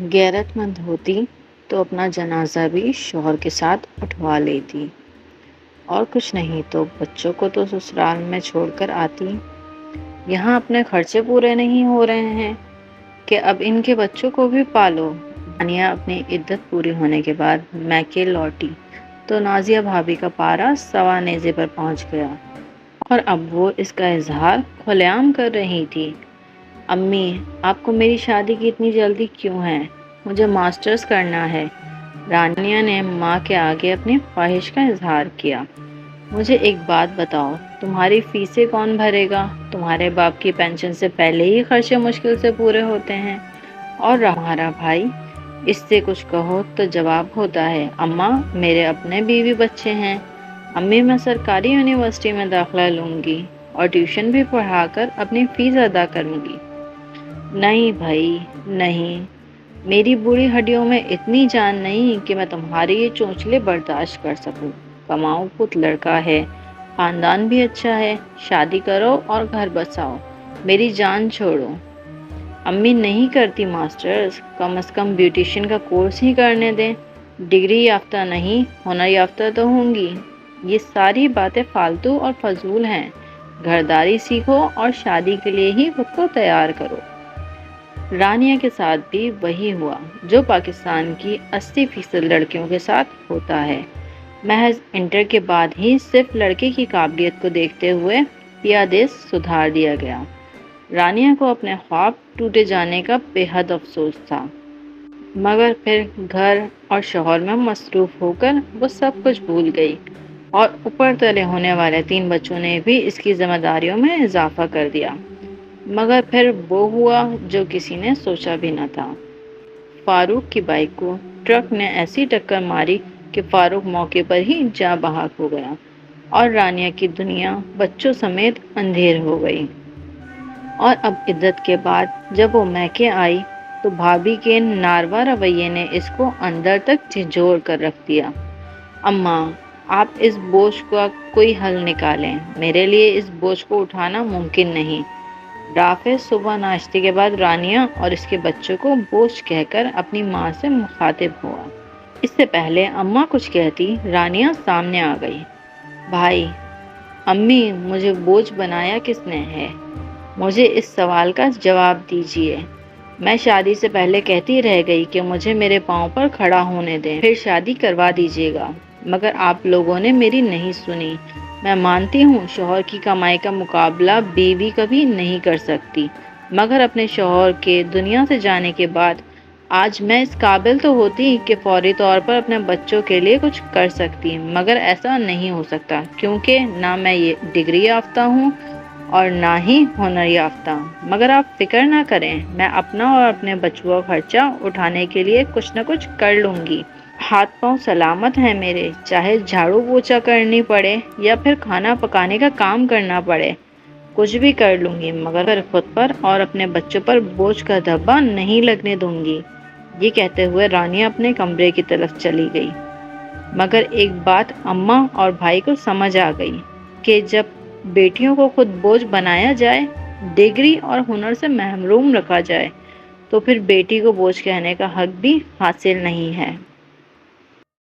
غیرت مند ہوتی تو اپنا جنازہ بھی شوہر کے ساتھ اٹھوا لیتی، اور کچھ نہیں تو بچوں کو تو سسرال میں چھوڑ کر آتی۔ یہاں اپنے خرچے پورے نہیں ہو رہے ہیں کہ اب ان کے بچوں کو بھی پالو۔ رانیہ اپنی عدت پوری ہونے کے بعد میکے لوٹی تو نازیہ بھابی کا پارا سوا نیزے پر پہنچ گیا، اور اب وہ اس کا اظہار کھلے عام کر رہی تھی۔ امی، آپ کو میری شادی کی اتنی جلدی کیوں ہے؟ مجھے ماسٹرز کرنا ہے۔ رانیہ نے ماں کے آگے اپنی خواہش کا اظہار کیا۔ مجھے ایک بات بتاؤ، تمہاری فیسیں کون بھرے گا؟ تمہارے باپ کی پینشن سے پہلے ہی خرچے مشکل سے پورے ہوتے ہیں، اور ہمارا بھائی؟ اس سے کچھ کہو تو جواب ہوتا ہے، اماں میرے اپنے بیوی بچے ہیں۔ امی، میں سرکاری یونیورسٹی میں داخلہ لوں گی اور ٹیوشن بھی پڑھا کر اپنی فیس ادا کروں گی۔ نہیں بھائی نہیں، میری بوڑھی ہڈیوں میں اتنی جان نہیں کہ میں تمہاری یہ چونچلے برداشت کر سکوں۔ کماؤ پت لڑکا ہے، خاندان بھی اچھا ہے، شادی کرو اور گھر بساؤ، میری جان چھوڑو۔ امی نہیں کرتی ماسٹرز، کم از کم بیوٹیشین کا کورس ہی کرنے دیں۔ ڈگری یافتہ نہیں، ہنر یافتہ تو ہوں گی۔ یہ ساری باتیں فالتو اور فضول ہیں۔ گھرداری سیکھو اور شادی کے لیے ہی خود کو تیار کرو۔ رانیہ کے ساتھ بھی وہی ہوا جو پاکستان کی 80% لڑکیوں کے ساتھ ہوتا ہے۔ محض انٹر کے بعد ہی صرف لڑکے کی قابلیت کو دیکھتے ہوئے پیادے سدھار دیا گیا۔ رانیہ کو اپنے خواب ٹوٹے جانے کا بے حد افسوس تھا، مگر پھر گھر اور شوہر میں مصروف ہو کر وہ سب کچھ بھول گئی، اور اوپر تلے ہونے والے 3 بچوں نے بھی اس کی ذمہ داریوں میں اضافہ کر دیا۔ مگر پھر وہ ہوا جو کسی نے سوچا بھی نہ تھا۔ فاروق کی بائیک کو ٹرک نے ایسی ٹکر ماری کہ فاروق موقع پر ہی جاں بحق ہو گیا، اور رانیہ کی دنیا بچوں سمیت اندھیر ہو گئی۔ اور اب عدت کے بعد جب وہ میکے آئی تو بھابھی کے ناروا رویے نے اس کو اندر تک جھنجھوڑ کر رکھ دیا۔ اماں، آپ اس بوجھ کا کوئی حل نکالیں، میرے لیے اس بوجھ کو اٹھانا ممکن نہیں۔ رافع صبح ناشتے کے بعد رانیہ اور اس کے بچوں کو بوجھ کہہ کر اپنی ماں سے مخاطب ہوا۔ اس سے پہلے اماں کچھ کہتی، رانیہ سامنے آ گئی۔ بھائی، امی، مجھے بوجھ بنایا کس نے ہے؟ مجھے اس سوال کا جواب دیجیے۔ میں شادی سے پہلے کہتی رہ گئی کہ مجھے میرے پاؤں پر کھڑا ہونے دیں، پھر شادی کروا دیجیے گا، مگر آپ لوگوں نے میری نہیں سنی۔ میں مانتی ہوں شوہر کی کمائی کا مقابلہ بیوی کبھی نہیں کر سکتی، مگر اپنے شوہر کے دنیا سے جانے کے بعد آج میں اس قابل تو ہوتی کہ فوری طور پر اپنے بچوں کے لیے کچھ کر سکتی، مگر ایسا نہیں ہو سکتا، کیونکہ نہ میں یہ ڈگری یافتہ ہوں اور نہ ہی ہنر یافتہ۔ مگر آپ فکر نہ کریں، میں اپنا اور اپنے بچوں کا خرچہ اٹھانے کے لیے کچھ نہ کچھ کر لوں گی۔ ہاتھ پاؤں سلامت ہیں میرے، چاہے جھاڑو پوچھا کرنی پڑے یا پھر کھانا پکانے کا کام کرنا پڑے، کچھ بھی کر لوں گی، مگر خود پر اور اپنے بچوں پر بوجھ کا دھبا نہیں لگنے دوں گی۔ یہ کہتے ہوئے رانیہ اپنے کمرے کی طرف چلی گئی۔ مگر ایک بات اماں اور بھائی کو سمجھ آ گئی کہ جب بیٹیوں کو خود بوجھ بنایا جائے، ڈگری اور ہنر سے محروم رکھا جائے، تو پھر بیٹی کو بوجھ کہنے کا حق بھی حاصل نہیں ہے۔